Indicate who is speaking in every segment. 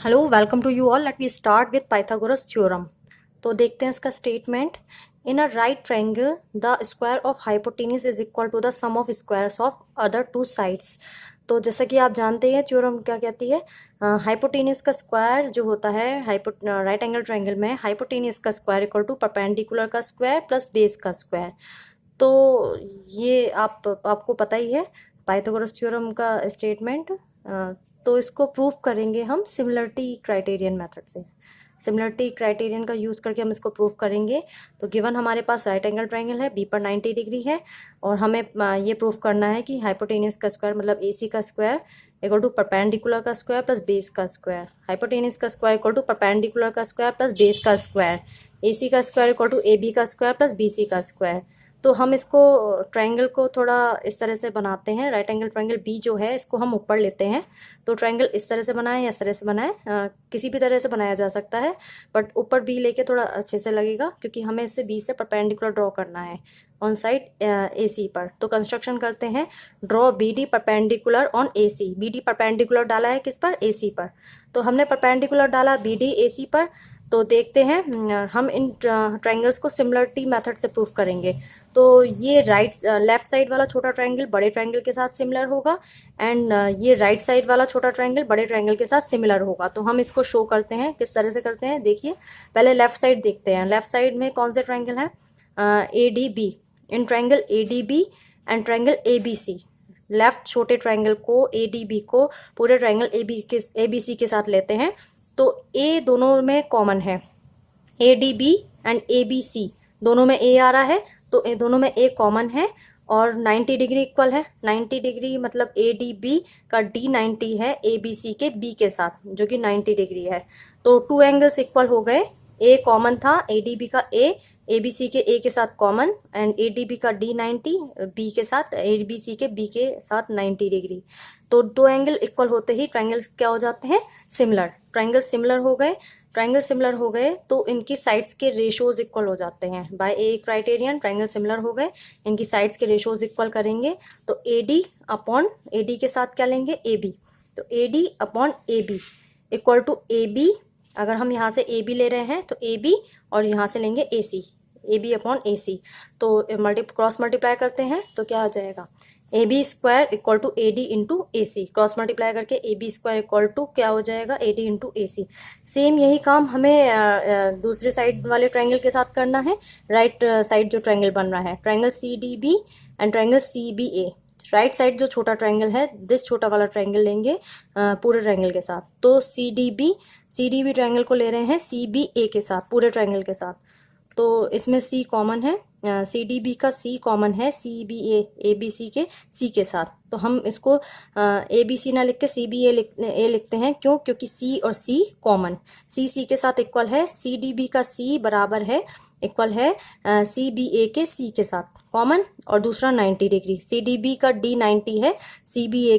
Speaker 1: Hello welcome to you all. Let we start with Pythagoras theorem. तो देखते हैं इसका statement. In a right triangle the square of hypotenuse is equal to the sum of squares of other two sides. तो जैसा कि आप जानते हैं थ्योरम क्या कहती है, हाइपोटेन्यूज का स्क्वायर जो होता है राइट एंगल ट्रायंगल में हाइपोटेन्यूज का स्क्वायर इक्वल टू परपेंडिकुलर का स्क्वायर प्लस बेस का स्क्वायर। तो ये आपको पता ही है पाइथागोरस थ्योरम का स्टेटमेंट। तो इसको प्रूव करेंगे हम सिमिलरिटी क्राइटेरियन मेथड से। सिमिलरिटी क्राइटेरियन का यूज़ करके हम इसको प्रूव करेंगे। तो गिवन हमारे पास राइट एंगल ट्रायंगल है, बी पर 90 डिग्री है, और हमें ये प्रूव करना है कि हाइपोटेन्यूज का स्क्वायर मतलब AC का स्क्वायर इक्वल टू परपेंडिकुलर का स्क्वायर प्लस बेस का स्क्वायर। हाइपोटेन्यूज का स्क्वायर इक्वल टू परपेंडिकुलर का स्क्वायर प्लस बेस का स्क्वायर। AC का स्क्वायर इक्वल टू AB का स्क्वायर प्लस BC का स्क्वायर। तो हम इसको ट्रायंगल को थोड़ा इस तरह से बनाते हैं। राइट एंगल ट्रायंगल बी जो है इसको हम ऊपर लेते हैं। तो ट्रायंगल इस तरह से बनाए या इस तरह से बनाए, किसी भी तरह से बनाया जा सकता है, बट ऊपर बी लेके थोड़ा अच्छे से लगेगा क्योंकि हमें इससे बी से परपेंडिकुलर ड्रॉ करना है ऑन साइड AC पर। तो कंस्ट्रक्शन करते हैं। Draw BD perpendicular on AC। BD perpendicular डाला है किस पर? AC पर। तो हमने परपेंडिकुलर डाला BD AC पर। तो देखते हैं हम इन ट्रायंगल्स को सिमिलरिटी मेथड से प्रूफ करेंगे। तो ये लेफ्ट साइड वाला छोटा ट्रायंगल बड़े ट्रायंगल के साथ सिमिलर होगा, एंड ये राइट साइड वाला छोटा ट्रायंगल बड़े ट्रायंगल के साथ सिमिलर होगा। तो हम इसको शो करते हैं। किस तरह से करते हैं देखिए। पहले लेफ्ट साइड देखते हैं। लेफ्ट साइड में कौन से ट्रायंगल है? ADB। In triangle ADB and triangle ABC, left छोटे ट्रायंगल को ADB को पूरे ट्रायंगल ABC के साथ लेते हैं। तो A दोनों में कॉमन है। ADB एंड ABC दोनों में A आ रहा है, तो दोनों में A कॉमन है और 90 डिग्री इक्वल है। 90 डिग्री मतलब ADB का D 90 है ABC के B के साथ, जो कि 90 डिग्री है। तो टू एंगल्स इक्वल हो गए। A कॉमन था ADB का A, ABC के A के साथ कॉमन, एंड ADB का D 90 B के साथ, ABC के B के साथ 90 डिग्री। तो दो एंगल इक्वल होते ही ट्रायंगल्स क्या हो जाते हैं? सिमिलर। ट्रायंगल सिमिलर हो गए। ट्रायंगल सिमिलर हो गए तो इनकी साइड्स के रेशोज इक्वल हो जाते हैं। Bye A criterion triangle similar हो गए, इनकी साइड्स के रेशोज इक्वल करेंगे। तो AD अपॉन AD के साथ क्या लेंगे? AB। तो AD upon AB equal to AB। अगर हम यहाँ से AB ले रहे हैं तो AB, और यहाँ से लेंगे AC, AB अपॉन AC। तो क्रॉस मल्टीप्लाई करते हैं तो क्या आ जाएगा? AB square equal to AD into AC। Cross multiply करके AB स्क्वायर इक्वल टू क्या हो जाएगा? AD into AC। सेम यही काम हमें दूसरे साइड वाले ट्रायंगल के साथ करना है। राइट साइड जो ट्रायंगल बन रहा है, triangle CDB and triangle CBA। Right side जो छोटा ट्रायंगल है, दिस छोटा वाला ट्रायंगल लेंगे पूरे ट्रायंगल के साथ। तो CDB ट्रायंगल को ले रहे हैं CBA के साथ, पूरे ट्रायंगल के साथ। तो इसमें C कॉमन है, CDB का C कॉमन है CBA ABC के C के साथ। तो हम इसको ABC ना लिख के CBA लिखते हैं। क्यों? क्योंकि C और C कॉमन, C के साथ इक्वल है। CDB का C बराबर है, इक्वल है CBA के C के साथ कॉमन, और दूसरा 90 डिग्री। CDB का D 90 है CBA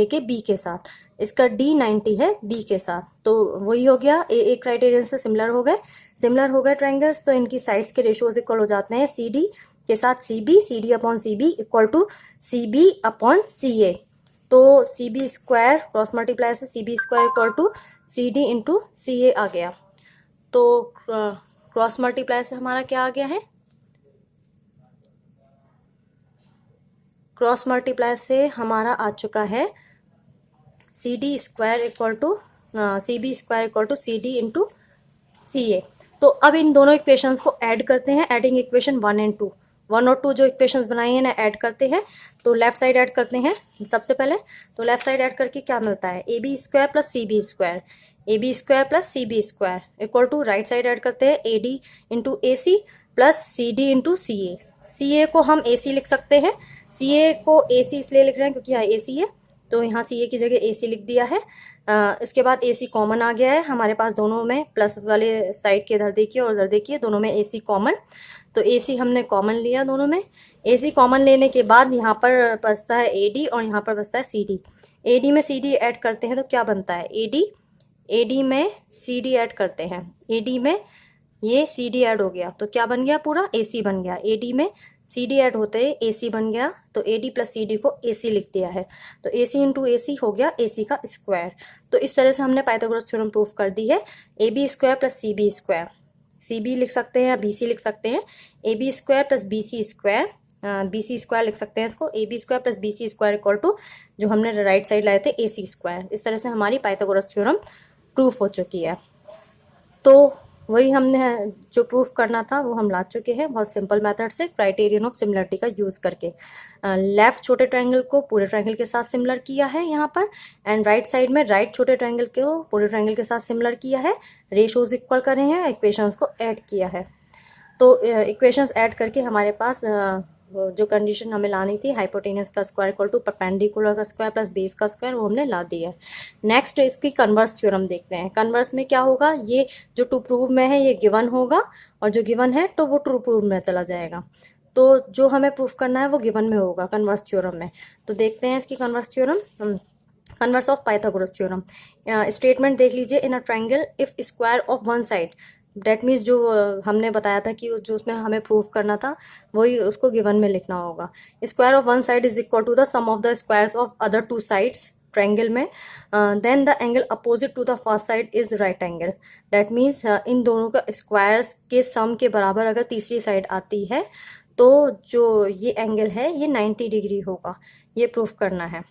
Speaker 1: के B के साथ, इसका D 90 है B के साथ। तो वही हो गया, A क्राइटेरियन से सिमिलर हो गए ट्रायंगल्स। तो इनकी साइड्स के रेशियोज इक्वल हो जाते हैं। CD के साथ CB, CD upon CB equal to CB upon CA। तो CB स्क्वायर क्रॉस मल्टीप्लाई से CB square equal to CD into CA आ गया। तो क्रॉस मल्टीप्लाई से हमारा क्या आ गया है? क्रॉस मल्टीप्लाई से हमारा आ चुका है CD square equal to CB square equal to CD into CA। तो अब इन दोनों इक्वेशंस को ऐड करते हैं। एडिंग इक्वेशन 1 एंड 2, 1 और 2 जो इक्वेशंस बनाई हैं ना, ऐड करते हैं। तो लेफ्ट साइड ऐड करते हैं सबसे पहले। तो लेफ्ट साइड ऐड करके क्या मिलता है? AB square plus CB square, AB square plus CB square equal to, right side add करते हैं AD into AC plus CD into CA। CA को हम AC लिख सकते हैं। CA को AC इसलिए लिख रहे हैं क्योंकि यहाँ AC है, तो यहाँ CA की जगह AC लिख दिया है। इसके बाद AC कॉमन आ गया है हमारे पास। दोनों में प्लस वाले साइड के इधर देखिए और इधर देखिए, दोनों में AC कॉमन। तो AC हमने कॉमन लिया दोनों में। AC कॉमन लेने के बाद यहाँ पर बचता है AD और यहाँ पर बचता है CD। AD में CD ऐड करते हैं तो क्या बनता है? AD में CD ऐड करते हैं। AD में ये CD ऐड हो गया तो क्या बन गया? पूरा AC बन गया। AD में सी डी ऐड होते ही ए सी बन गया, तो A D plus C D को ए सी लिख दिया है, तो ए सी इंटू ए सी हो गया ए सी का स्क्वायर। तो इस तरह से हमने पाइथागोरस थ्योरम प्रूफ कर दी है। A B square plus C B square, C B लिख सकते हैं या बी सी लिख सकते हैं, A B square plus B C square, B C square लिख सकते हैं इसको, A B square plus B C square equal to जो हमने राइट साइड लाए थे ए सी स्क्वायर। इस तरह से हमारी पाइथागोरस थ्योरम प्रूफ हो चुकी है। तो वही हमने जो प्रूफ करना था वो हम ला चुके हैं बहुत सिंपल मेथड से, क्राइटेरियन ऑफ सिमिलरिटी का यूज करके। लेफ्ट छोटे ट्रायंगल को पूरे ट्रायंगल के साथ सिमिलर किया है यहाँ पर, एंड राइट साइड में राइट छोटे ट्रायंगल को पूरे ट्रायंगल के साथ सिमिलर किया है, रेशोज इक्वल करे हैं, इक्वेशंस को ऐड किया है। तो इक्वेशंस ऐड करके हमारे पास जो कंडीशन हमें लानी थी, हाइपोटेनस का स्क्वायर इक्वल टू परपेंडिकुलर का स्क्वायर प्लस बेस का स्क्वायर, वो हमने ला दिया है। नेक्स्ट इसकी कन्वर्स थ्योरम देखते हैं। कन्वर्स में क्या होगा, ये जो टू प्रूव में है ये गिवन होगा, और जो गिवन है तो वो ट्रू प्रूव में चला जाएगा। तो जो हमें प्रूफ करना है वो गिवन में होगा कन्वर्स थ्योरम में। तो देखते हैं इसकी converse theorem, converse of Pythagoras theorem. Statement देख लीजिए, in a triangle if square of one side, that means जो हमने बताया था कि जो उसमें हमें प्रूफ करना था वही उसको गिवन में लिखना होगा। Square of one side is equal to the sum of the squares of other two sides triangle में, then the angle opposite to the first side is right angle. That means इन दोनों का squares के sum के बराबर अगर तीसरी side आती है तो जो ये एंगल है ये 90 डिग्री होगा, ये प्रूफ करना है।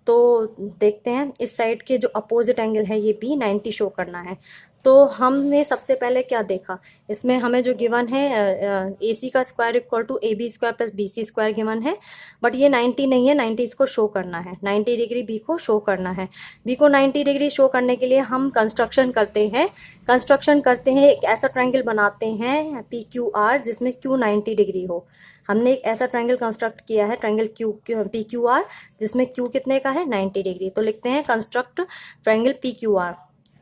Speaker 1: तो देखते हैं इस साइड के जो अपोजिट एंगल है ये भी 90 शो करना है। तो हमने सबसे पहले क्या देखा, इसमें हमें जो गिवन है ए सी का square equal to A B square plus B C square given है, बट ये 90 नहीं है, 90 इसको शो करना है, 90 डिग्री बी को शो करना है। बी को 90 डिग्री शो करने के लिए हम कंस्ट्रक्शन करते हैं, एक ऐसा ट्रायंगल बनाते हैं पी क्यू आर जिसमें क्यू 90 डिग्री हो। हमने एक ऐसा ट्रायंगल कंस्ट्रक्ट किया है, ट्रायंगल पी क्यू आर, जिसमें क्यू कितने का है 90 डिग्री। तो लिखते हैं construct triangle P Q R,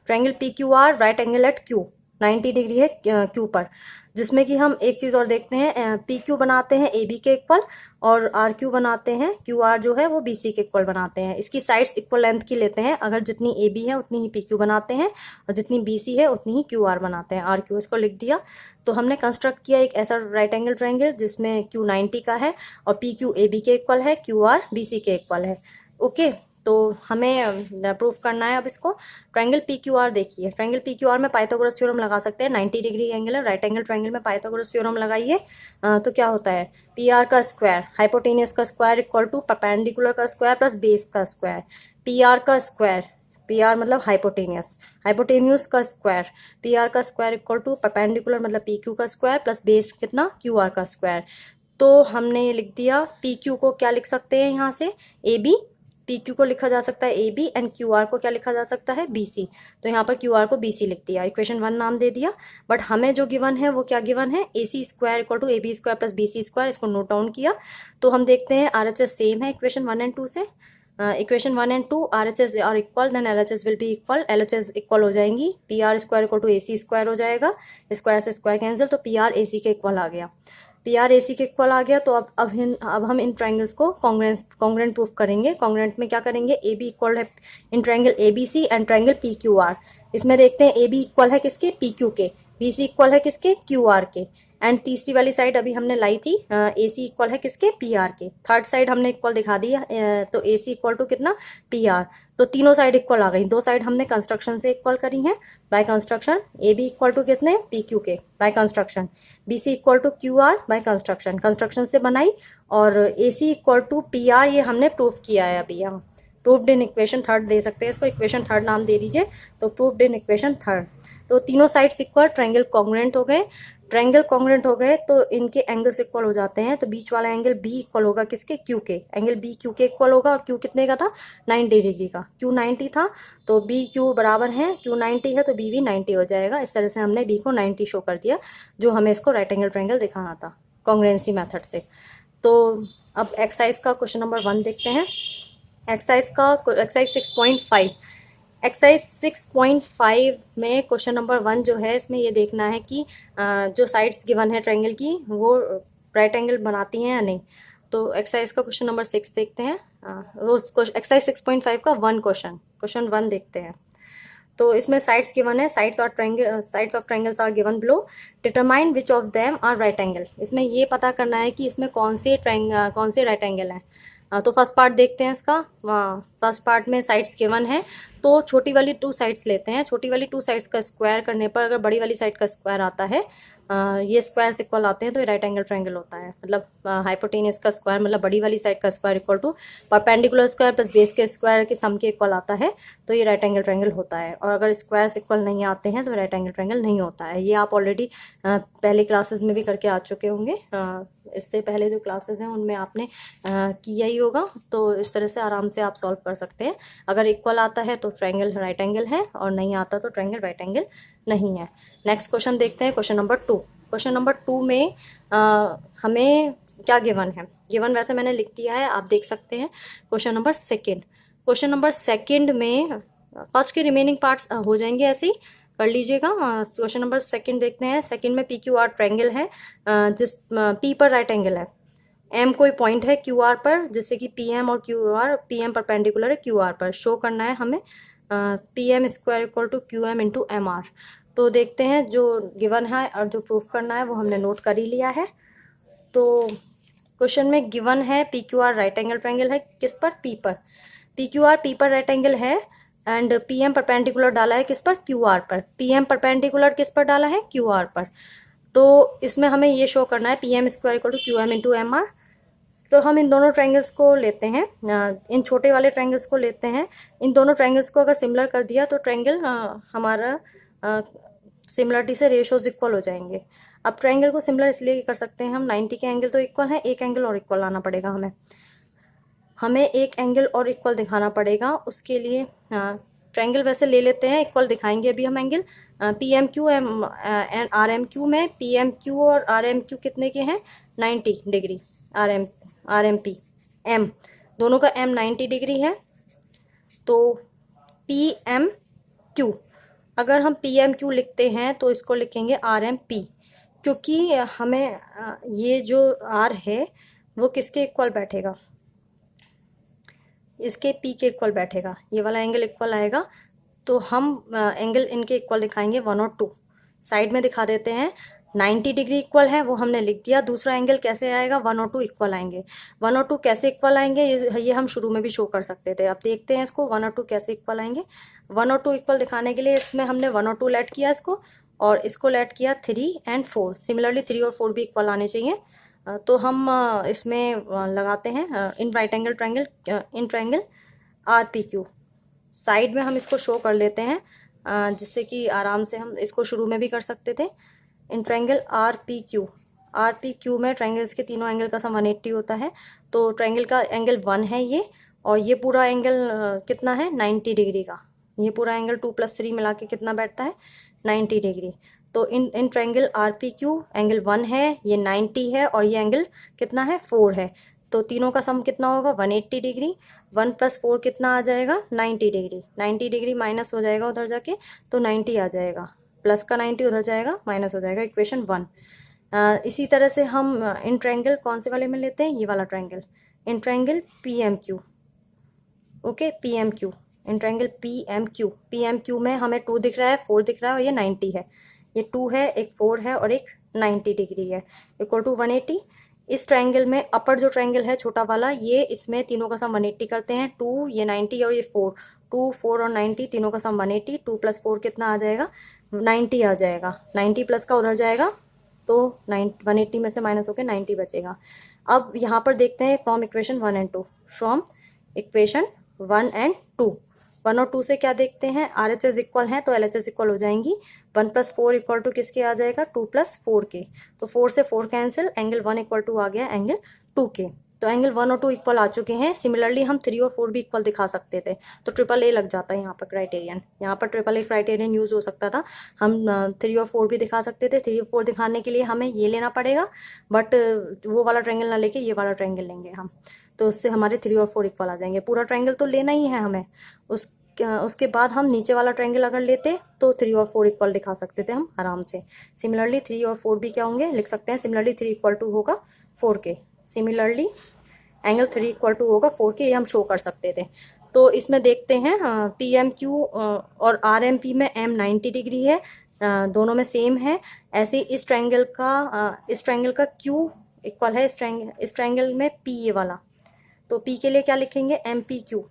Speaker 1: triangle P Q R right angle at Q, 90 degree है क्यू पर, जिसमें कि हम एक चीज और देखते हैं, पी क्यू बनाते हैं ए बी के इक्वल, और आर क्यू बनाते हैं, क्यू आर जो है वो बी सी के इक्वल बनाते हैं। इसकी साइड्स इक्वल लेंथ की लेते हैं, अगर जितनी ए बी है उतनी ही पी क्यू बनाते हैं, और जितनी बी सी है उतनी ही क्यू आर बनाते हैं, आर क्यू इसको लिख दिया। तो हमने कंस्ट्रक्ट किया एक ऐसा राइट एंगल ट्रायंगल जिसमें क्यू 90 का है और पी क्यू ए बी के इक्वल है, क्यू आर बी सी के इक्वल है। ओके, तो हमें प्रूफ करना है अब इसको। ट्रायंगल पी क्यू आर देखिए, ट्रायंगल पी क्यू आर में पाइथागोरस थ्योरम लगा सकते हैं, 90 डिग्री एंगल है, राइट एंगल ट्रायंगल में पाइथागोरस थ्योरम लगाइए। तो क्या होता है, पी आर का स्क्वायर हाइपोटेनियस का स्क्वायर इक्वल टू परपेंडिकुलर का स्क्वायर प्लस बेस का स्क्वायर, पी आर का स्क्वायर, पी आर मतलब हाइपोटेनियस, हाइपोटेन्यूस का स्क्वायर, पी आर का स्क्वायर इक्वल टू परपेंडिकुलर मतलब पी क्यू का स्क्वायर प्लस बेस कितना क्यू आर का स्क्वायर। तो हमने ये लिख दिया, पी क्यू को क्या लिख सकते हैं यहाँ से, ए बी, पी क्यू को लिखा जा सकता है A B, and Q R को क्या लिखा जा सकता है बी सी। तो यहाँ पर क्यू आर को बी सी लिख दिया, इक्वेशन 1 नाम दे दिया। बट हमें जो गिवन है वो क्या गिवन है, A C square equal to A B square plus B C square, इसको नोट डाउन किया। तो हम देखते हैं आर एच एस सेम है इक्वेशन 1 एंड 2 से, equation 1 and 2 R H S are equal, then L H S will be equal, L H S equal हो जाएंगी, P R square equal to A C square हो जाएगा, square से square cancel, तो P R A सी के equal आ गया, P R A सी के equal आ गया। तो अब हम इन ट्राइंगल्स को कॉन्ग्रेंट प्रूफ करेंगे। कॉन्ग्रेंट में क्या करेंगे, ए बी इक्वल है in triangle A B C and triangle P Q R. इसमें देखते हैं ए बी इक्वल है किसके, पी क्यू के, बी सी इक्वल है किसके, क्यू आर के, एंड तीसरी वाली साइड अभी हमने लाई थी ए सी इक्वल है किसके, पी आर के। थर्ड साइड हमने इक्वल दिखा दिया, तो ए सी इक्वल टू कितना, पी आर। तो तीनों साइड इक्वल आ गई, दो साइड हमने कंस्ट्रक्शन से इक्वल करी हैं by construction, A B equal to कितने, पी क्यू के by construction, B C equal to Q R by construction से बनाई, और A C equal to P R ये हमने प्रूफ किया है अभी यहाँ, प्रूफ्ड इन इक्वेशन थर्ड दे सकते हैं इसको, इक्वेशन थर्ड नाम दे दीजिए, तो प्रूफ्ड इन इक्वेशन थर्ड। तो तीनों साइड्स इक्वल, ट्रायंगल कॉन्ग्रुएंट हो गए, ट्रायंगल कॉन्ग्रुएंट हो गए तो इनके एंगल्स इक्वल हो जाते हैं। तो बीच वाला एंगल बी इक्वल होगा किसके, क्यू के, एंगल बी क्यू के इक्वल होगा, और क्यू कितने का था, 90 डिग्री का, क्यू 90 था, तो बी क्यू बराबर है, क्यू 90 है तो बी भी 90 हो जाएगा। इस तरह से हमने बी को 90 शो कर दिया, जो हमें इसको राइट एंगल ट्रायंगल दिखाना था कॉन्ग्रुएंसी मेथड से। तो अब एक्सरसाइज का क्वेश्चन नंबर 1 देखते हैं। एक्सरसाइज 6.5, एक्सरसाइज 6.5 में क्वेश्चन नंबर 1 जो है, इसमें ये देखना है कि जो साइड्स गिवन है ट्रायंगल की वो राइट एंगल बनाती हैं या नहीं। तो एक्सरसाइज का क्वेश्चन नंबर 6 देखते हैं, वो एक्सरसाइज 6.5 का क्वेश्चन 1 देखते हैं। तो इसमें साइड्स गिवन है, sides of triangles are given below, determine which of them are right angle. इसमें ये पता करना है कि इसमें कौन से राइट एंगल हैं। तो फर्स्ट पार्ट देखते हैं इसका। फर्स्ट पार्ट में साइड्स गिवन है, तो छोटी वाली टू साइड्स लेते हैं। छोटी वाली टू साइड्स का स्क्वायर करने पर अगर बड़ी वाली साइड का स्क्वायर आता है, ये स्क्वायर इक्वल आते हैं, तो ये राइट एंगल ट्रायंगल होता है। मतलब हाइपोटेनस का स्क्वायर मतलब बड़ी वाली साइड का square equal to perpendicular square plus base के स्क्वायर के सम के इक्वल आता है, तो ये राइट एंगल ट्रायंगल होता है। और अगर स्क्वायर इक्वल नहीं आते हैं तो राइट एंगल ट्रायंगल नहीं होता है। ये आप ऑलरेडी पहले क्लासेस में भी करके आ चुके होंगे। इससे पहले जो क्लासेस हैं उनमें आपने किया ही होगा, तो इस तरह से आराम से आप सॉल्व कर सकते हैं। अगर इक्वल आता है तो ट्रायंगल राइट एंगल है, और नहीं आता तो ट्रायंगल राइट एंगल नहीं है। नेक्स्ट क्वेश्चन देखते हैं, क्वेश्चन नंबर 2। क्वेश्चन नंबर 2 में हमें क्या गिवन है? गिवन वैसे मैंने लिख दिया है, आप देख सकते हैं। क्वेश्चन नंबर 2, क्वेश्चन नंबर 2 में फर्स्ट के रिमेनिंग पार्ट्स हो जाएंगे, ऐसे ही कर लीजिएगा। क्वेश्चन नंबर 2 देखते हैं। सेकंड में पी क्यू आर ट्रायंगल है, जिस पी पर राइट एंगल है, एम कोई पॉइंट है क्यू आर पर, जिससे कि पी एम और Q R, P M perpendicular है क्यू आर पर। शो करना है हमें P M square equal to Q M into M R. तो देखते हैं, जो गिवन है और जो प्रूफ करना है वो हमने नोट कर ही लिया है। तो क्वेश्चन में गिवन है P Q R right angle triangle है, किस पर? पी पर। पी क्यू आर पी पर राइट एंगल है, एंड पी एम परपेंडिकुलर डाला है किस पर? क्यू आर पर। पी एम परपेंडिकुलर किस पर डाला है? क्यू आर पर। तो इसमें हमें ये शो करना है P M square equal to Q M into M R. तो हम इन दोनों ट्रायंगल्स को लेते हैं, इन छोटे वाले ट्रायंगल्स को लेते हैं। इन दोनों ट्रायंगल्स को अगर सिमिलर कर दिया तो ट्रायंगल हमारा सिमिलरिटी से रेशियोज इक्वल हो जाएंगे। अब ट्रायंगल को सिमिलर इसलिए कर सकते हैं हम, 90 के एंगल तो इक्वल है, एक एंगल और इक्वल आना पड़ेगा हमें एक एंगल और इक्वल दिखाना पड़ेगा। उसके लिए ट्रायंगल वैसे ले लेते हैं, इक्वल दिखाएंगे अभी हम angle. P M Q M and R M Q में पी एम क्यू और आर एम क्यू कितने के हैं? 90 degree. R M P M दोनों का एम 90 डिग्री है। तो पी एम क्यू, अगर हम पी एम क्यू लिखते हैं तो इसको लिखेंगे आर एम पी, क्योंकि हमें ये जो आर है वो किसके इक्वल बैठेगा? इसके पी के इक्वल बैठेगा, ये वाला एंगल इक्वल आएगा। तो हम एंगल इनके इक्वल दिखाएंगे 1 और 2। साइड में दिखा देते हैं, 90 डिग्री इक्वल है वो हमने लिख दिया। दूसरा एंगल कैसे आएगा? 1 और 2 इक्वल आएंगे। 1 और 2 कैसे इक्वल आएंगे, ये हम शुरू में भी शो कर सकते थे। अब देखते हैं इसको 1 और 2 कैसे इक्वल आएंगे। 1 और 2 इक्वल दिखाने के लिए इसमें हमने 1 और 2 लेट किया इसको, और इसको लेट किया 3 एंड 4। सिमिलरली 3 और 4 भी इक्वल आने चाहिए। तो हम इसमें लगाते हैं in right angle triangle, in triangle R P Q. Side में हम इसको शो कर लेते हैं, जिससे कि आराम से हम इसको शुरू में भी कर सकते थे। In triangle R P Q, R P Q में ट्रायंगल्स के तीनों एंगल का सम 180 होता है। तो ट्रायंगल का एंगल 1 है ये, और ये पूरा एंगल कितना है? 90 डिग्री का। ये पूरा एंगल 2 + 3 मिला के कितना बैठता है? 90 डिग्री। तो in triangle R P Q angle 1 है, ये 90 है, और ये एंगल कितना है? 4 है। तो तीनों का सम कितना होगा? 180 डिग्री। 1 + 4 कितना आ जाएगा? 90 डिग्री। 90 डिग्री माइनस हो जाएगा उधर जाके, तो 90 आ जाएगा। प्लस का 90 उधर जाएगा, माइनस हो जाएगा। इक्वेशन 1। इसी तरह से हम इन ट्रायंगल कौन से वाले में लेते हैं? ये वाला triangle, in triangle P M Q. Okay, P M Q, in triangle P M Q. P M Q में हमें 2 दिख रहा है, 4 दिख रहा है, और ये 90 है। ये 2 है, एक 4 है, और एक 90 डिग्री है, इक्वल टू 180। इस ट्रायंगल में अपर जो ट्रायंगल है छोटा वाला, ये इसमें तीनों का सम 180 करते हैं। 2, ये 90 और ये 4, 2, 4 और 90 तीनों का सम 180। 2 + 4 कितना आ जाएगा? 90 आ जाएगा। 90 प्लस का उधर जाएगा, तो 180 में से माइनस होकर 90 बचेगा। अब यहाँ पर देखते हैं from equation 1 and 2। From equation 1 and 2, 1 और 2 से क्या देखते हैं? आर एच एस इक्वल है, तो एल एच एस इक्वल हो जाएंगी। 1 + 4 इक्वल टू किसके आ जाएगा? 2 + 4 के। तो 4 से 4 कैंसिल, एंगल 1 इक्वल टू आ गया एंगल 2 के। तो एंगल 1 और 2 इक्वल आ चुके हैं। सिमिलरली हम 3 और 4 भी इक्वल दिखा सकते थे, तो ट्रिपल ए लग जाता है यहाँ पर क्राइटेरियन। यहाँ पर ट्रिपल ए क्राइटेरियन यूज हो सकता था। हम 3 और 4 भी दिखा सकते थे। 3 और 4 दिखाने के लिए हमें ये लेना पड़ेगा, बट वो वाला ट्रायंगल ना लेके ये वाला ट्रायंगल लेंगे हम, तो उससे हमारे 3 और 4 इक्वल आ जाएंगे। पूरा ट्रायंगल तो लेना ही है हमें। उसके बाद हम नीचे वाला ट्रायंगल अगर लेते तो 3 और 4 इक्वल दिखा सकते थे हम आराम से। सिमिलरली 3 और 4 भी क्या होंगे? लिख सकते हैं सिमिलरली 3 इक्वल टू होगा 4 के। सिमिलरली एंगल 3 इक्वल टू होगा 4 के, ये हम शो कर सकते थे। तो इसमें देखते हैं पी एम क्यू और आर एम पी में एम 90 डिग्री है, दोनों में सेम है। ऐसे इस ट्रायंगल का क्यू इक्वल है इस ट्रायंगल में पी ये वाला, तो पी के लिए क्या लिखेंगे, एम पी क्यू,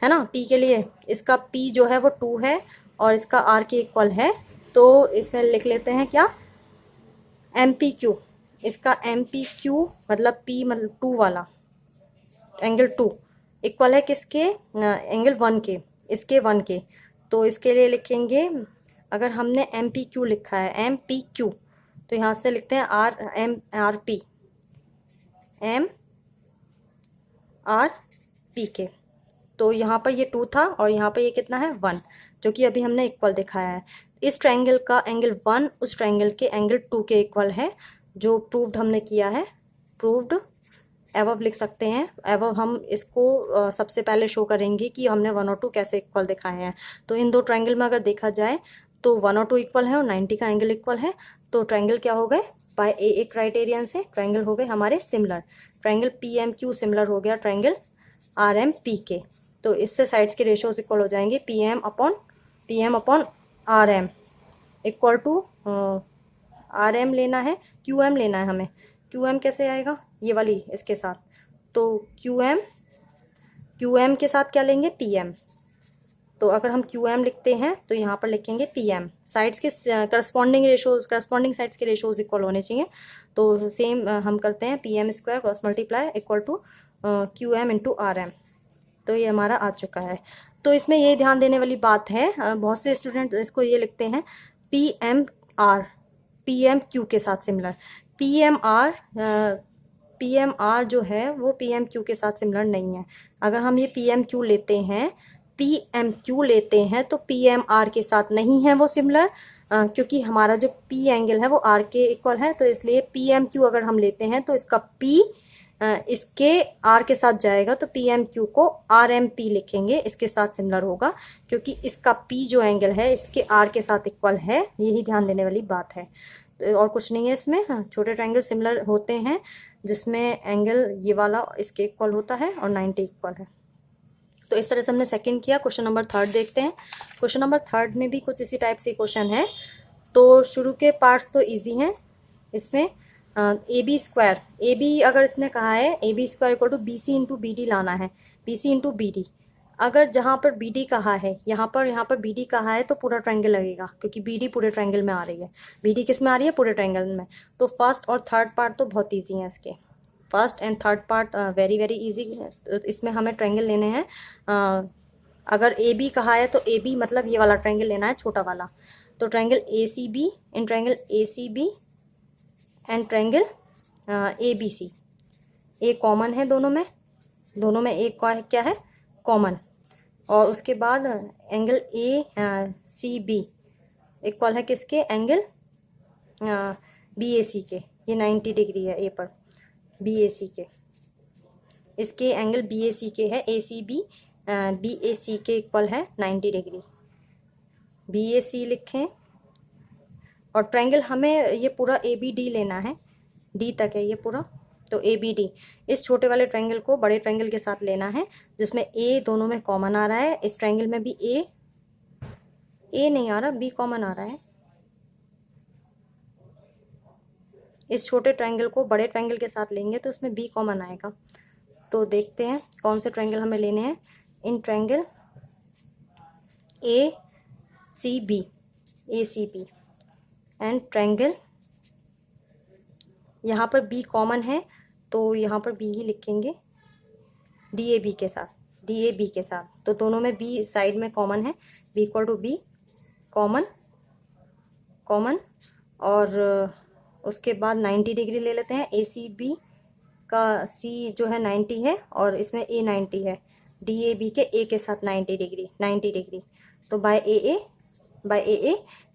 Speaker 1: है ना। पी के लिए इसका पी जो है वो 2 है और इसका आर के इक्वल है, तो इसमें लिख लेते हैं क्या, एम पी क्यू। इसका एम पी क्यू मतलब पी मतलब 2 वाला एंगल 2 इक्वल है किसके, एंगल 1 के, इसके 1 के। तो इसके लिए लिखेंगे, अगर हमने एम पी क्यू लिखा है एम पी क्यू, तो यहाँ से लिखते हैं R P, M R P के। तो यहाँ पर ये 2 था और यहाँ पर ये कितना है 1, जो कि अभी हमने इक्वल दिखाया है। इस ट्रायंगल का एंगल 1 उस ट्रायंगल के एंगल 2 के इक्वल है, जो प्रूव्ड हमने किया है, प्रूव्ड एवब लिख सकते हैं। एवब हम इसको सबसे पहले शो करेंगे कि हमने 1 और 2 कैसे इक्वल दिखाए हैं। तो इन दो ट्रायंगल में अगर देखा जाए तो 1 और 2 इक्वल है और 90 का एंगल इक्वल है, तो ट्रायंगल क्या हो गए, बाय ए क्राइटेरियन से ट्रायंगल हो गए हमारे similar. Triangle P M Q similar हो गया ट्रायंगल आर एम पी के। तो इससे साइड्स के रेशियोज इक्वल हो जाएंगे, P M upon R M equal to, R M लेना है, क्यू एम लेना है हमें। क्यू एम कैसे आएगा, ये वाली इसके साथ, तो क्यू एम के साथ क्या लेंगे, पी एम। तो अगर हम क्यू एम लिखते हैं तो यहाँ पर लिखेंगे पी एम। साइड्स के करस्पॉन्डिंग साइड्स के रेशोज इक्वल होने चाहिए। तो सेम हम करते हैं, P M square cross multiply equal to Q M into R M. तो ये हमारा आ चुका है। तो इसमें ये ध्यान देने वाली बात है, बहुत से स्टूडेंट इसको ये लिखते हैं पी एम क्यू के साथ सिमिलर। पी एम आर जो है वो पी एम क्यू के साथ सिमिलर नहीं है। अगर हम ये पी एम क्यू लेते हैं तो पी एम आर के साथ नहीं है वो सिमिलर, क्योंकि हमारा जो पी एंगल है वो आर के इक्वल है। तो इसलिए पी एम क्यू अगर हम लेते हैं तो इसका पी इसके आर के साथ जाएगा, तो पी एम क्यू को आर एम पी लिखेंगे, इसके साथ सिमिलर होगा, क्योंकि इसका पी जो एंगल है इसके आर के साथ इक्वल है। यही ध्यान देने वाली बात है, तो और कुछ नहीं है इसमें। छोटे ट्रायंगल सिमिलर होते हैं जिसमें एंगल ये वाला इसके इक्वल होता है और 90 इक्वल है। तो इस तरह से हमने सेकंड किया। क्वेश्चन नंबर 3 देखते हैं। क्वेश्चन नंबर 3 में भी कुछ इसी टाइप से क्वेश्चन है। तो शुरू के पार्ट्स तो इजी हैं। इसमें ए बी अगर इसने कहा है A B square equal to B C into B D लाना है, B C into B D. अगर जहाँ पर बी डी कहा है, यहाँ पर बी डी कहा है, तो पूरा ट्रायंगल लगेगा, क्योंकि बी डी पूरे ट्रायंगल में आ रही है। बी डी किस में आ रही है, पूरे ट्रायंगल में। तो फर्स्ट और थर्ड पार्ट तो बहुत ईजी हैं इसके। First and third part very very easy है। तो इसमें हमें ट्रायंगल लेने हैं। अगर ए बी कहा है तो ए बी मतलब ये वाला ट्रायंगल लेना है, छोटा वाला। तो triangle A C B in triangle A C B and triangle A B C, A common है दोनों में एक क्या है, कॉमन। और उसके बाद angle A C B equal है किसके, एंगल बी ए सी के। ये 90 डिग्री है ए पर, बी ए सी के, इसके एंगल बी ए सी के है। ए सी बी ए सी के इक्वल है 90 डिग्री। बी ए सी लिखें। और ट्रायंगल हमें ये पूरा ए बी डी लेना है, डी तक है ये पूरा। तो ए बी डी, इस छोटे वाले ट्रायंगल को बड़े ट्रायंगल के साथ लेना है, जिसमें ए दोनों में कॉमन आ रहा है। इस ट्रायंगल में भी ए नहीं आ रहा, बी कॉमन आ रहा है। इस छोटे ट्रायंगल को बड़े ट्रायंगल के साथ लेंगे तो उसमें बी कॉमन आएगा। तो देखते हैं कौन से ट्रायंगल हमें लेने हैं। In triangle A C B and triangle, यहाँ पर बी कॉमन है तो यहाँ पर बी ही लिखेंगे डी ए बी के साथ। तो दोनों में बी साइड में कॉमन है, B equal to B common. और उसके बाद 90 डिग्री ले लेते हैं। ए सी बी का सी जो है 90 है और इसमें ए 90 है, डी ए बी के ए के साथ 90 डिग्री। तो बाय ए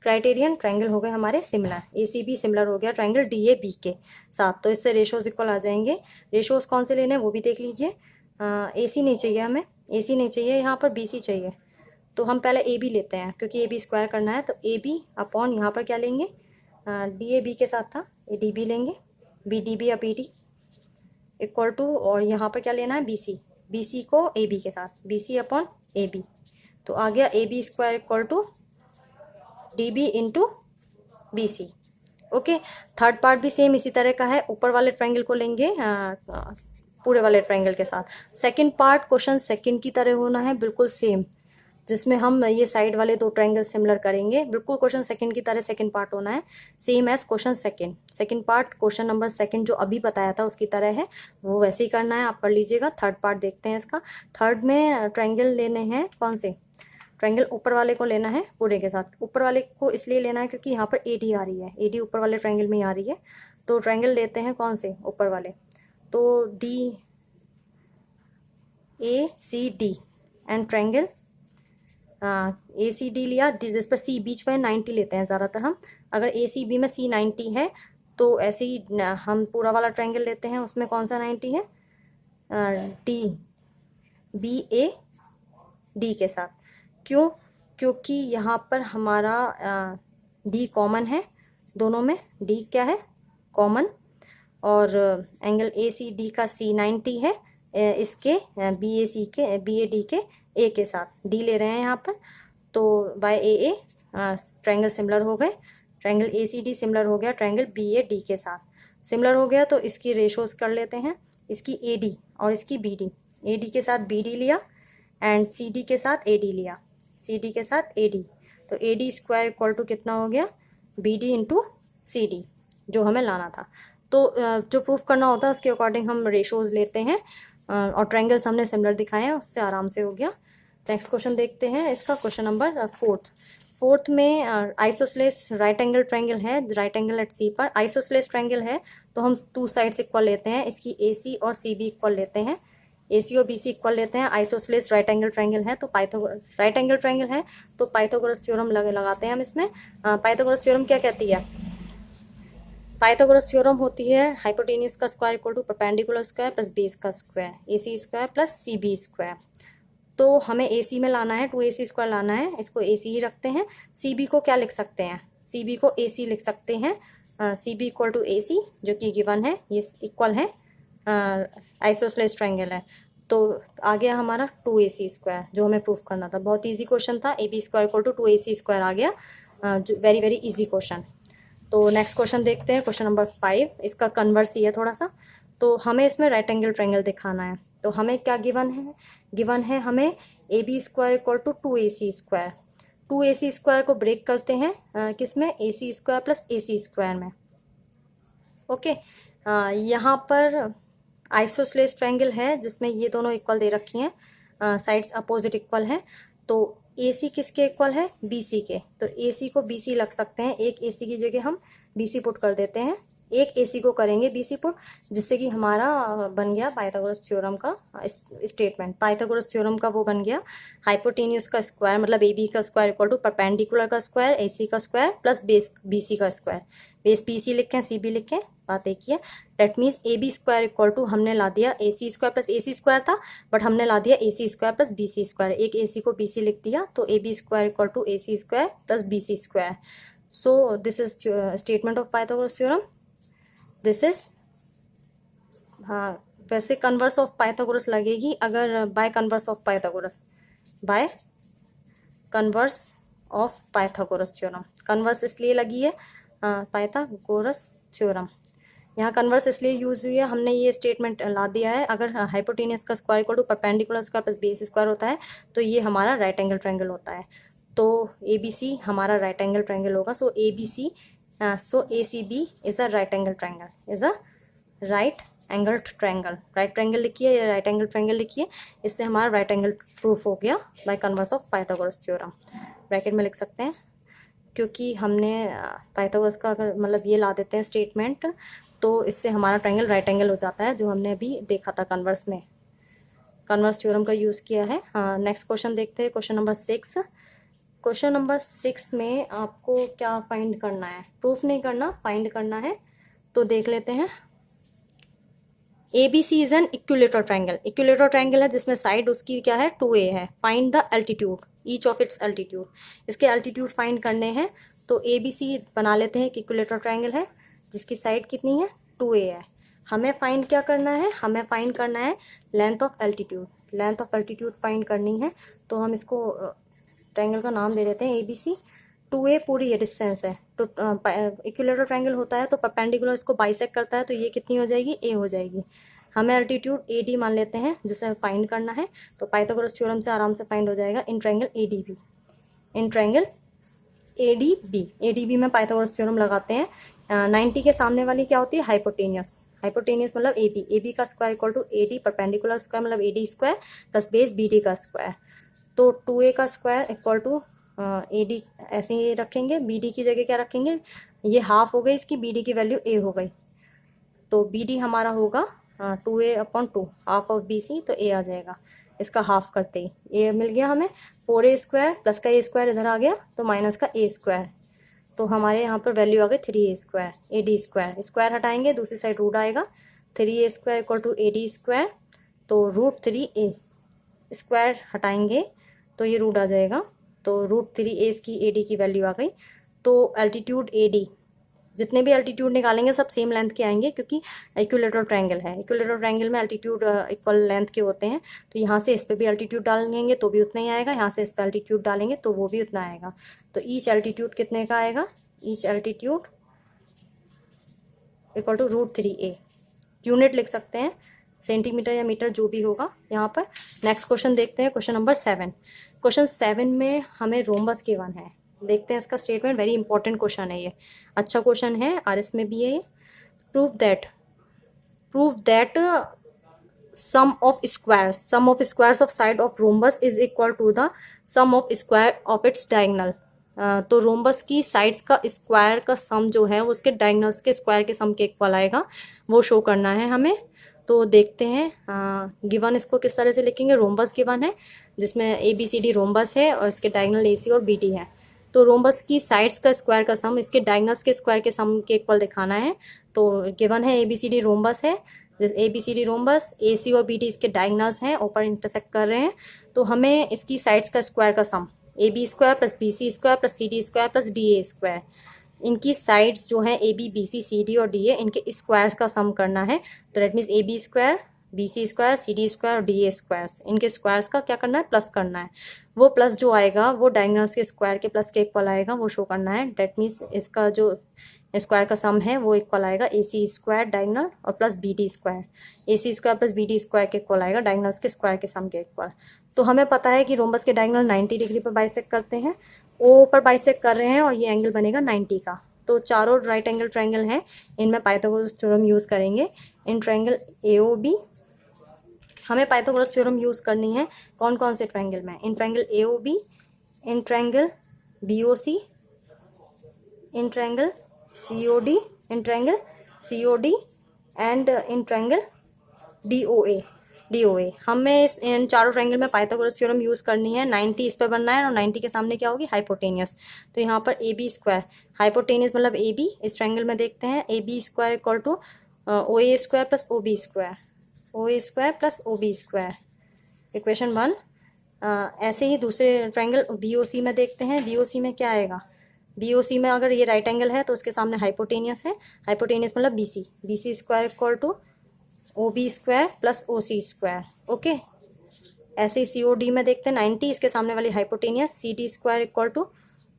Speaker 1: क्राइटेरियन ट्रायंगल हो गए हमारे similar. A C be similar हो गया ट्रायंगल डी ए बी के साथ। तो इससे रेशोज इक्वल आ जाएंगे। रेशोज कौन से लेने हैं वो भी देख लीजिए। ए सी नहीं चाहिए हमें, ए सी नहीं चाहिए, यहाँ पर बी सी चाहिए। तो हम पहले ए बी लेते हैं, क्योंकि ए बी स्क्वायर करना है। तो ए बी अपॉन यहाँ पर क्या लेंगे, डी ए बी के साथ था, ए डी बी लेंगे, बी डी बी या बी डी इक्वल टू, और यहाँ पर क्या लेना है, बी सी। BC को AB के साथ, BC अपॉन AB, तो आ गया AB square equal to DB into BC। Okay, third part भी सेम इसी तरह का है, ऊपर वाले ट्रायंगल को लेंगे पूरे वाले ट्रायंगल के साथ। सेकंड पार्ट क्वेश्चन सेकंड की तरह होना है, बिल्कुल सेम, जिसमें हम ये साइड वाले दो ट्रायंगल सिमिलर करेंगे, बिल्कुल क्वेश्चन सेकंड की तरह सेकंड पार्ट होना है, same as question second. Second part question number second जो अभी बताया था उसकी तरह है, वो वैसे ही करना है, आप कर लीजिएगा। थर्ड पार्ट देखते हैं इसका। थर्ड में ट्रायंगल लेने हैं, कौन से ट्रायंगल, ऊपर वाले को लेना है पूरे के साथ। ऊपर वाले को इसलिए लेना है क्योंकि यहाँ पर AD आ रही है, AD ऊपर वाले ट्रायंगल में आ रही है, तो ट्रायंगल लेते हैं कौन से, ऊपर वाले, तो DACD एंड ट्रायंगल ACD लिया, जिस पर C बीच में 90 लेते हैं ज़्यादातर हम। अगर ACB में C 90 है तो ऐसे ही हम पूरा वाला ट्रायंगल लेते हैं, उसमें कौन सा 90 है, DBAD के साथ। क्यों, क्योंकि यहाँ पर हमारा D कॉमन है दोनों में, D क्या है कॉमन, और एंगल ACD का C 90 है इसके BAD के A के साथ, D ले रहे हैं यहाँ पर, तो बाय AA ट्रायंगल सिमिलर हो गए, ट्रायंगल ACD सिमिलर हो गया ट्रायंगल BAD के साथ। सिमिलर हो गया तो इसकी रेशोज कर लेते हैं, इसकी AD और इसकी BD, AD के साथ BD लिया एंड CD के साथ AD लिया, CD के साथ AD, तो AD स्क्वायर इक्वल टू कितना हो गया, BD इंटू CD, जो हमें लाना था। तो जो प्रूफ करना होता है उसके अकॉर्डिंग हम रेशोज लेते हैं, और ट्रायंगल्स हमने सिमिलर दिखाए हैं, उससे आराम से हो गया। नेक्स्ट क्वेश्चन देखते हैं इसका, क्वेश्चन नंबर फोर्थ में आइसोसेलेस राइट एंगल ट्रायंगल है, राइट एंगल एट C पर आइसोसेलेस ट्रायंगल है, तो हम टू साइड्स इक्वल लेते हैं, इसकी AC और CB इक्वल लेते हैं, AC और BC इक्वल लेते हैं। आइसोसेलेस राइट एंगल ट्रायंगल है, तो राइट एंगल ट्रायंगल है तो पाइथागोरस थ्योरम लगाते हैं हम इसमें। पाइथागोरस थ्योरम क्या कहती है, पाइथागोरस थ्योरम होती है हाइपोटेन्यूज का square equal to perpendicular square plus base का square, AC square plus CB square. तो हमें AC में लाना है, 2AC स्क्वायर लाना है, इसको AC ही रखते हैं। CB को क्या लिख सकते हैं, CB को AC लिख सकते हैं, CB इक्वल टू AC जो कि गिवन है, ये इक्वल है आइसोसेलेस ट्रायंगल है। तो आ गया हमारा 2AC स्क्वायर, जो हमें प्रूफ करना था, बहुत ईजी क्वेश्चन था, AB square equal to 2AC square आ गया, वेरी वेरी ईजी क्वेश्चन। तो नेक्स्ट क्वेश्चन देखते हैं, क्वेश्चन नंबर 5, इसका कन्वर्स ही है थोड़ा सा। तो हमें इसमें राइट एंगल ट्रायंगल दिखाना है, तो हमें क्या गिवन है हमें AB square equal to 2AC square. 2AC square को ब्रेक करते हैं किसमें, AC square plus AC square में। ओके, यहाँ पर आइसोसेलेस ट्रायंगल है जिसमें ये दोनों इक्वल दे रखी हैं, साइड्स अपोजिट इक्वल है, तो AC किसके इक्वल है, BC के, तो AC को BC लग सकते हैं, एक AC की जगह हम BC पुट कर देते हैं, एक AC को करेंगे BC पुट, जिससे कि हमारा बन गया पाइथागोरस थ्योरम का स्टेटमेंट। पाइथागोरस थ्योरम का वो बन गया, हाइपोटेन्यूज का स्क्वायर मतलब AB का स्क्वायर इक्वल टू परपेंडिकुलर का स्क्वायर AC का स्क्वायर प्लस बेस BC का स्क्वायर। बेस BC लिखें, CB लिखें, बात एक ही है। That means AB square equal to हमने ला दिया AC square plus AC square था, बट हमने ला दिया AC square plus BC square, एक AC को BC लिख दिया, तो AB square equal to AC square plus BC square. So this is statement of Pythagoras theorem. This is, हाँ वैसे कन्वर्स ऑफ पाइथागोरस लगेगी अगर by converse of Pythagoras, by converse of Pythagoras theorem. Converse इसलिए लगी है Pythagoras theorem, यहाँ converse इसलिए use हुई है, हमने ये स्टेटमेंट ला दिया है, अगर हाइपोटेन्यूज का square equal to perpendicular square plus base square होता है तो ये हमारा राइट एंगल ट्रायंगल होता है, तो ABC हमारा राइट एंगल ट्रायंगल होगा। सो ABC, so ACB is a right angle triangle, is a right angle triangle. Right triangle लिखिए या राइट एंगल ट्रायंगल लिखिए, इससे हमारा राइट एंगल प्रूफ हो गया by converse of Pythagoras theorem. Bracket में लिख सकते हैं, क्योंकि हमने पाइथागोरस का अगर मतलब ये ला देते हैं स्टेटमेंट, तो इससे हमारा ट्रायंगल राइट एंगल हो जाता है, जो हमने अभी देखा था कन्वर्स में, कन्वर्स थ्योरम का यूज़ किया है। नेक्स्ट क्वेश्चन देखते हैं, क्वेश्चन नंबर 6। क्वेश्चन नंबर 6 में आपको क्या फाइंड करना है, प्रूफ नहीं करना, फाइंड करना है, तो देख लेते हैं। ABC is an equilateral triangle, equilateral triangle है जिसमें साइड उसकी क्या है 2A है। Find the altitude each of its altitude, इसके एल्टीट्यूड फाइंड करने हैं, तो ABC बना लेते हैं कि इक्विलेटरल ट्रायंगल है जिसकी साइड कितनी है 2A है। हमें फाइंड क्या करना है, हमें फाइंड करना है length of altitude, length of altitude find करनी है, तो हम इसको ट्रायंगल का नाम दे देते हैं ABC। 2A पूरी ये डिस्टेंस है, तो इक्विलेटरल ट्रायंगल होता है तो परपेंडिकुलर इसको बाइसेक्ट करता है, तो ये कितनी हो जाएगी, A हो जाएगी। हमें एल्टीट्यूड AD मान लेते हैं जिसे फाइंड करना है, तो पाइथागोरस थ्योरम से आराम से फाइंड हो जाएगा in triangle ADB। In triangle ADB में पाइथागोरस थ्योरम लगाते हैं। 90 के सामने वाली क्या होती है, हाइपोटेनियस। हाइपोटेनियस मतलब AB का square equal to AD, perpendicular square मतलब AD square plus base BD का स्क्वायर। तो 2A का स्क्वायर इक्वल टू AD ऐसे ही रखेंगे, BD की जगह क्या रखेंगे, ये हाफ हो गई इसकी, BD की वैल्यू A हो गई, तो BD हमारा होगा 2A/2, हाफ ऑफ BC, तो A आ जाएगा। इसका हाफ करते ही A मिल गया हमें, 4A स्क्वायर प्लस का A स्क्वायर इधर आ गया, तो माइनस का A स्क्वायर, तो हमारे यहाँ पर वैल्यू आ गई 3A square. AD square, square हटाएंगे दूसरी साइड रूट आएगा, 3A square equal to AD square, तो √3A स्क्वायर हटाएंगे तो ये रूट आ जाएगा, तो √3A की AD की वैल्यू आ गई। तो एल्टीट्यूड AD, जितने भी एल्टीट्यूड निकालेंगे सब सेम लेंथ के आएंगे, क्योंकि इक्विलेटरल ट्रायंगल है। इक्विलेटरल ट्रायंगल में एल्टीट्यूड इक्वल लेंथ के होते हैं, तो यहाँ से इस पर भी एल्टीट्यूड डालेंगे तो भी उतना ही आएगा, यहाँ से इस पर एल्टीट्यूड डालेंगे तो वो भी उतना आएगा। तो ईच एल्टीट्यूड कितने का आएगा, each altitude equal to √3A। Unit लिख सकते हैं, सेंटीमीटर या मीटर जो भी होगा यहाँ पर। नेक्स्ट क्वेश्चन देखते हैं, क्वेश्चन नंबर 7। क्वेश्चन 7 में हमें रोम्बस गिवन है, देखते हैं इसका स्टेटमेंट। वेरी इंपॉर्टेंट क्वेश्चन है ये, अच्छा क्वेश्चन है, RS में भी है ये। Prove that sum of squares of side of rhombus is equal to the sum of square of its diagonal. तो रोम्बस की साइड्स का स्क्वायर का सम जो है उसके डायगोनल्स के स्क्वायर के सम के इक्वल आएगा, वो शो करना है हमें। तो देखते हैं गिवन इसको किस तरह से लिखेंगे। रोम्बस गिवन है जिसमें ABCD रोम्बस है और इसके डायगोनल AC और BD है। तो रोम्बस की साइड्स का स्क्वायर का सम इसके डायगोनल्स के स्क्वायर के सम के इक्वल दिखाना है। तो गिवन है ABCD रोम्बस है, ABCD रोम्बस, AC और BD इसके डायगोनल्स हैं, ऊपर इंटरसेक्ट कर रहे हैं, तो हमें इसकी साइड्स का स्क्वायर का सम AB square plus BC square plus CD square plus DA square, इनकी साइड्स जो है AB BC CD और DA, इनके स्क्वायर्स का सम करना है। तो that means AB square BC square CD square और DA स्क्वायर्स, इनके स्क्वायर्स का क्या करना है, प्लस करना है। वो प्लस जो आएगा वो डायगोनल्स के स्क्वायर के प्लस के इक्वल आएगा, वो शो करना है। दैट मीन्स इसका जो स्क्वायर का सम है वो इक्वल आएगा AC स्क्वायर डायगोनल और plus BD square, AC square plus BD square के इक्वल आएगा, डायगोनल्स के स्क्वायर के सम के इक्वल। तो हमें पता है कि रोम्बस के डायगोनल 90 डिग्री पर बाइसेक्ट करते हैं, O पर बाइसेक्ट कर रहे हैं और ये एंगल बनेगा 90 का। तो चारों राइट एंगल ट्रायंगल हैं, इनमें पाइथागोरस थ्योरम यूज़ करेंगे। इन ट्रायंगल AOB हमें पाइथागोरस थ्योरम यूज़ करनी है कौन कौन से ट्रायंगल में, in triangle AOB, in triangle BOC, in triangle COD, in triangle COD and in triangle DOA। हमें इन चारों ट्रायंगल में पाइथागोरस थ्योरम यूज़ करनी है। 90 इस पर बनना है और 90 के सामने क्या होगी, हाइपोटेनियस। तो यहाँ पर AB स्क्वायर, हाइपोटेनियस मतलब AB, इस ट्रायंगल में देखते हैं AB square equal to OA square plus OB square, OA square plus OB square, equation 1। ऐसे ही दूसरे ट्रायंगल BOC में देखते हैं, BOC में क्या आएगा, BOC में अगर ये राइट एंगल है तो उसके सामने हाइपोटेनियस है, हाइपोटेनियस मतलब BC square equal to OB square plus OC square, okay. ऐसे ही COD में देखते हैं 90 इसके सामने वाली hypotenuse, CD square equal to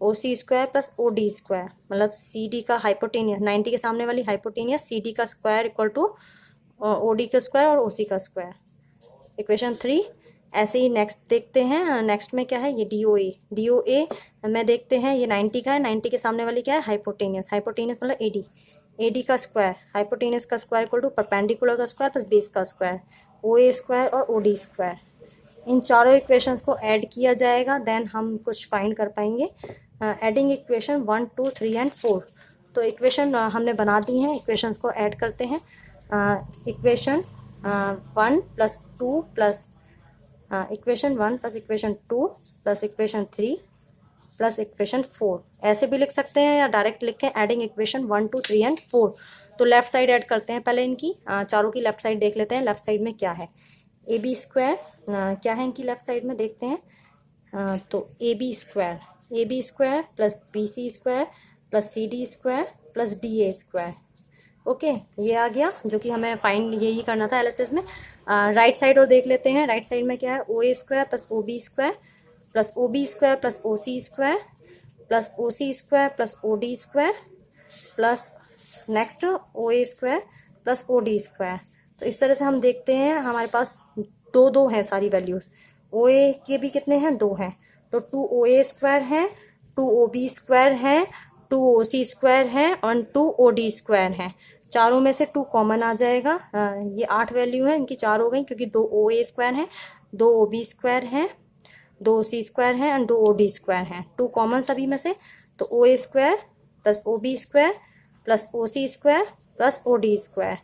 Speaker 1: OC square plus OD square, मतलब CD का हाइपोटेनियस 90 के सामने वाली हाइपोटेनियस CD का स्क्वायर इक्वल टू OD का स्क्वायर और OC का स्क्वायर, इक्वेशन 3। ऐसे ही नेक्स्ट देखते हैं, नेक्स्ट में क्या है, ये DOA में देखते हैं, ये 90 का है, 90 के सामने वाली क्या है, हाइपोटेनियस मतलब AD का स्क्वायर, हाइपोटेनियस का स्क्वायर इक्वल टू परपेंडिकुलर का स्क्वायर प्लस बेस का स्क्वायर, OA स्क्वायर और OD स्क्वायर। इन चारों इक्वेशंस को ऐड किया जाएगा, देन हम कुछ फाइंड कर पाएंगे। Adding equation 1, 2, 3 and 4। तो इक्वेशन हमने बना दी हैं, इक्वेशंस को ऐड करते हैं। Equation 1 plus 2 plus equation 1 plus equation 2 plus equation 3 plus equation 4, ऐसे भी लिख सकते हैं या डायरेक्ट लिखें एडिंग इक्वेशन 1, 2, 3 एंड 4। तो लेफ्ट साइड ऐड करते हैं पहले इनकी, चारों की लेफ्ट साइड देख लेते हैं, लेफ्ट साइड में क्या है। AB स्क्वायर क्या है इनकी लेफ्ट साइड में देखते हैं, तो AB square plus BC square plus CD square plus DA square, okay, ये आ गया जो कि हमें फाइंड यही करना था एलएचएस में। राइट साइड और देख लेते हैं। राइट साइड में क्या है, O A square plus O B square plus O B square plus O C square plus O C square plus O D square plus next O A square plus O D square. तो इस तरह से हम देखते हैं हमारे पास दो दो हैं सारी वैल्यूज। ओ ए के भी कितने हैं, दो हैं, तो 2 ओ ए स्क्वायर है, 2 ओ बी स्क्वायर है, 2 ओ सी स्क्वायर है और 2 ओ डी स्क्वायर है। चारों में से 2 कॉमन आ जाएगा। ये 8 वैल्यू है, इनकी 4 हो गई क्योंकि 2 ओ ए स्क्वायर है, 2 ओ बी स्क्वायर है, 2 ओ सी स्क्वायर है एंड 2 ओ डी स्क्वायर है। 2 कॉमन सभी में से, तो O A square plus O B square plus O C square plus O D square.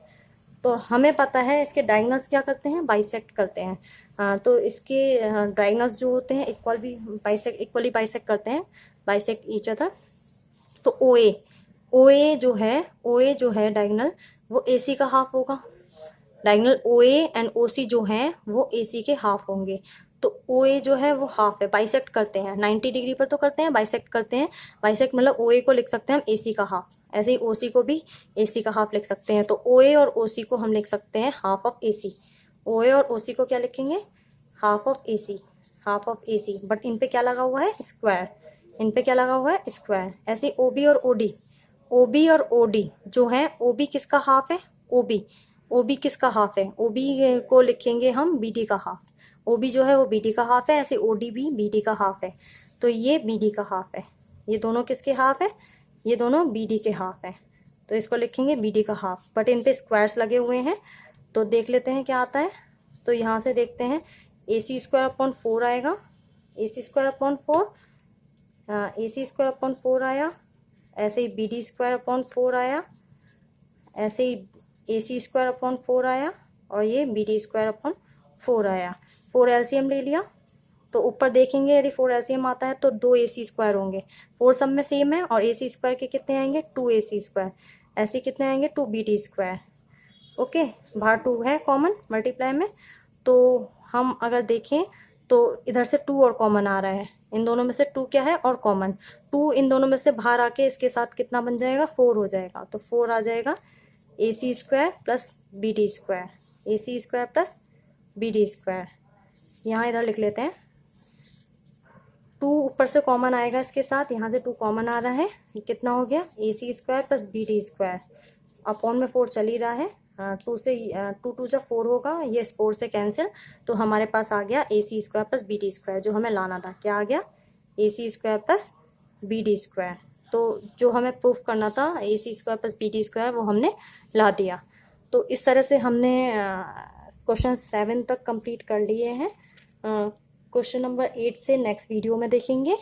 Speaker 1: तो हमें पता है इसके डायगोनल्स क्या करते हैं, बाइसेक्ट करते हैं। तो इसके डायगोनल्स जो होते हैं इक्वली बाइसेक्ट करते हैं, बाइसेक्ट ईच अदर। तो ओ ए जो है डायगोनल, वो ए सी का हाफ होगा। डायगोनल ओ ए एंड ओ सी जो हैं वो ए सी के हाफ होंगे। तो ओ ए जो है वो हाफ है, बाइसेक्ट करते हैं 90 डिग्री पर तो करते हैं, बाइसेक्ट करते हैं। बाइसेक्ट मतलब ओ ए को लिख सकते हैं हम ए सी का हाफ, ऐसे ही ओ सी को भी ए सी का हाफ लिख सकते हैं। तो ओ ए और ओ सी को हम लिख सकते हैं हाफ ऑफ ए सी। ओ ए और ओ सी को क्या लिखेंगे, half of A C, half of A C. But इन पे क्या लगा हुआ है, स्क्वायर, इन पे क्या लगा हुआ है, स्क्वायर। ऐसे ओ बी और ओ डी, ओ बी और ओ डी जो है, ओ बी किसका हाफ है, ओ बी किसका हाफ है, ओ बी को लिखेंगे हम बी डी का हाफ। ओ बी जो है वो बी डी का हाफ है, ऐसे ओ डी भी बी डी का हाफ है। तो ये बी डी का हाफ है, ये दोनों किसके हाफ है, ये दोनों बी डी के हाफ है। तो इसको लिखेंगे बी डी का हाफ। बट इन पे स्क्वायर्स लगे हुए हैं, तो देख लेते हैं क्या आता है। तो यहाँ से देखते हैं, ए सी स्क्वायर अपॉन 4 आएगा, ए सी स्क्वायर अपॉन 4, ए सी स्क्वायर अपॉन 4 आया। ऐसे ही बी डी स्क्वायर अपॉन 4 आया, ऐसे ही ए सी स्क्वायर अपॉन 4 आया और ये बी डी स्क्वायर अपॉन 4 आया। 4 एलसीएम ले लिया, तो ऊपर देखेंगे यदि 4 एलसीएम आता है तो 2 ए सी स्क्वायर होंगे। 4 सब में सेम है और ए सी स्क्वायर के कितने आएंगे, 2 ए सी स्क्वायर। ऐसे कितने आएंगे, 2 बी डी स्क्वायर। ओके, बाहर 2 है कॉमन मल्टीप्लाई में। तो हम अगर देखें तो इधर से 2 और कॉमन आ रहा है, इन दोनों में से 2 क्या है और कॉमन। 2 इन दोनों में से बाहर आके इसके साथ कितना बन जाएगा, 4 हो जाएगा। तो 4 आ जाएगा A C square plus B D square, A C square plus B D square. यहाँ इधर लिख लेते हैं, 2 ऊपर से कॉमन आएगा इसके साथ, यहाँ से 2 कॉमन आ रहा है, ये कितना हो गया, A C square plus B D square. Upon में 4 चल ही रहा है, 2 से 2 जब 4 होगा, ये 4 से कैंसिल, तो हमारे पास आ गया A C square plus B D square. जो हमें लाना था क्या आ गया, A C square plus B D square. तो जो हमें प्रूफ करना था A C square plus B D square, वो हमने ला दिया। तो इस तरह से हमने क्वेश्चन 7 तक कंप्लीट कर लिए हैं। क्वेश्चन नंबर 8 से नेक्स्ट वीडियो में देखेंगे।